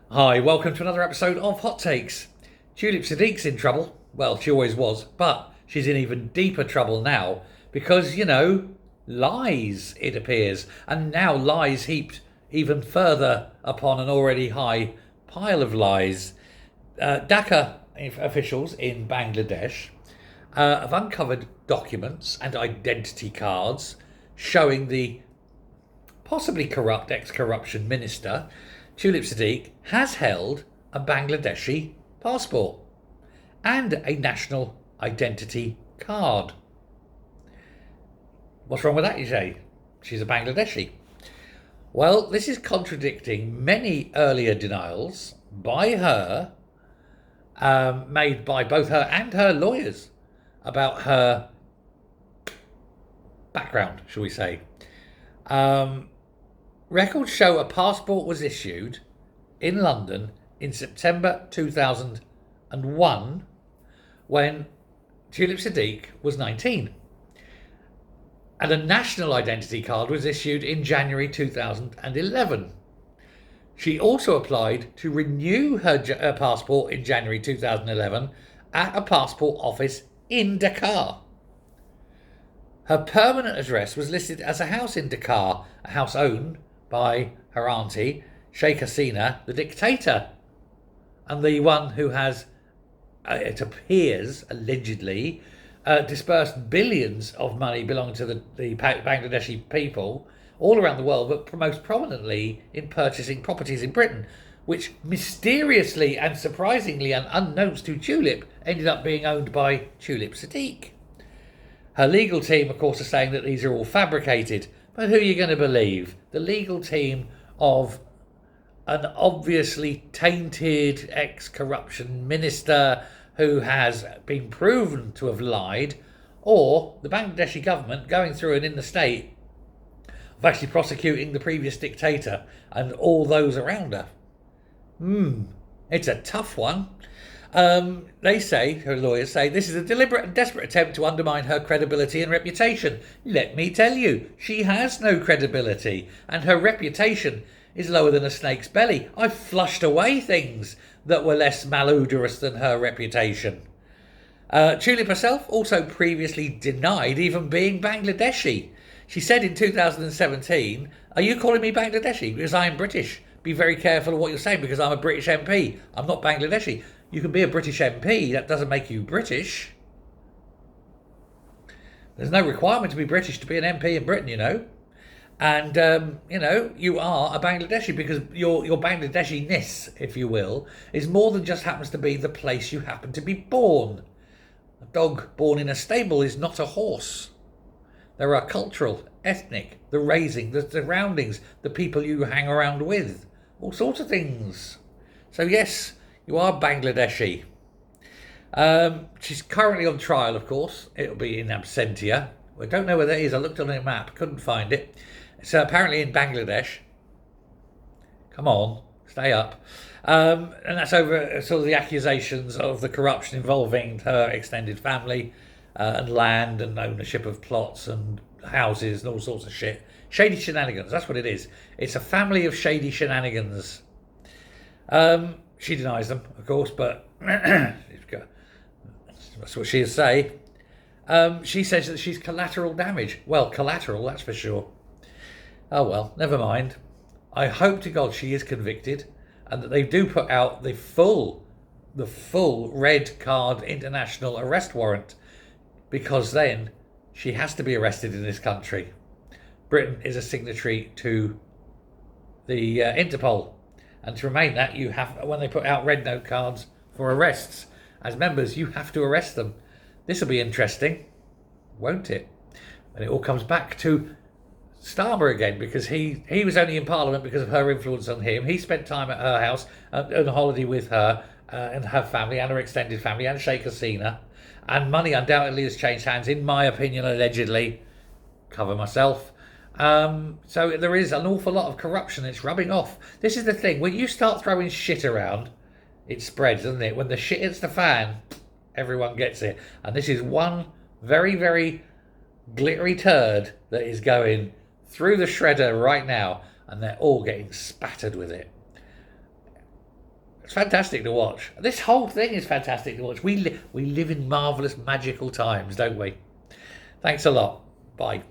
Hi, welcome to another episode of Hot Takes. Tulip Siddiq's in trouble. Well, she always was, but she's in even deeper trouble now because, lies, it appears. And now lies heaped even further upon an already high pile of lies. Dhaka officials in Bangladesh have uncovered documents and identity cards showing the possibly corrupt ex-corruption minister, Tulip Siddiq, has held a Bangladeshi passport and a national identity card. What's wrong with that, you say? She's a Bangladeshi. Well, this is contradicting many earlier denials by her, made by both her and her lawyers, about her background, shall we say. Records show a passport was issued in London in September 2001 when Tulip Siddiq was 19. And a national identity card was issued in January 2011. She also applied to renew her passport in January 2011 at a passport office in Dakar. Her permanent address was listed as a house in Dakar, a house owned by her auntie, Sheikh Hasina, the dictator, and the one who has, it appears, allegedly, dispersed billions of money belonging to the Bangladeshi people all around the world, but most prominently in purchasing properties in Britain, which mysteriously and surprisingly and unknowns to Tulip ended up being owned by Tulip Siddiq. Her legal team, of course, are saying that these are all fabricated. But who are you going to believe? The legal team of an obviously tainted ex-corruption minister who has been proven to have lied, or the Bangladeshi government going through and in the state of actually prosecuting the previous dictator and all those around her? It's a tough one. They say, her lawyers say, this is a deliberate and desperate attempt to undermine her credibility and reputation. Let me tell you, she has no credibility, and her reputation is lower than a snake's belly. I've flushed away things that were less malodorous than her reputation. Tulip herself also previously denied even being Bangladeshi. She said in 2017, "Are you calling me Bangladeshi? Because I am British. Be very careful of what you're saying because I'm a British MP. I'm not Bangladeshi." You can be a British MP, that doesn't make you British. There's no requirement to be British to be an MP in Britain, you know. And, you are a Bangladeshi because your Bangladeshi-ness, if you will, is more than just happens to be the place you happen to be born. A dog born in a stable is not a horse. There are cultural, ethnic, the raising, the surroundings, the people you hang around with, all sorts of things. So yes, you are Bangladeshi. She's currently on trial, of course. It'll be in absentia. I don't know where that is. I looked on a map, couldn't find it. It's apparently in Bangladesh. Come on, stay up. And that's over sort of the accusations of the corruption involving her extended family and land and ownership of plots and houses and all sorts of shit. Shady shenanigans, that's what it is. It's a family of shady shenanigans. She denies them, of course, but that's what she'll say. She says that she's collateral damage. Well, collateral, that's for sure. Oh well, never mind. I hope to God she is convicted and that they do put out the full red card international arrest warrant, because then she has to be arrested in this country. Britain is a signatory to the Interpol. And to remain that, you have, when they put out red note cards for arrests, as members, you have to arrest them. This will be interesting, won't it? And it all comes back to Starmer again, because he was only in Parliament because of her influence on him. He spent time at her house on holiday with her and her family and her extended family and Sheikh Hasina. And money undoubtedly has changed hands, in my opinion, allegedly. Cover myself. So there is an awful lot of corruption. It's rubbing off. This is the thing. When you start throwing shit around, it spreads, doesn't it? When the shit hits the fan, everyone gets it. And this is one very, very glittery turd that is going through the shredder right now, and they're all getting spattered with it. It's fantastic to watch. This whole thing is fantastic to watch. We live in marvellous, magical times, don't we? Thanks a lot. Bye.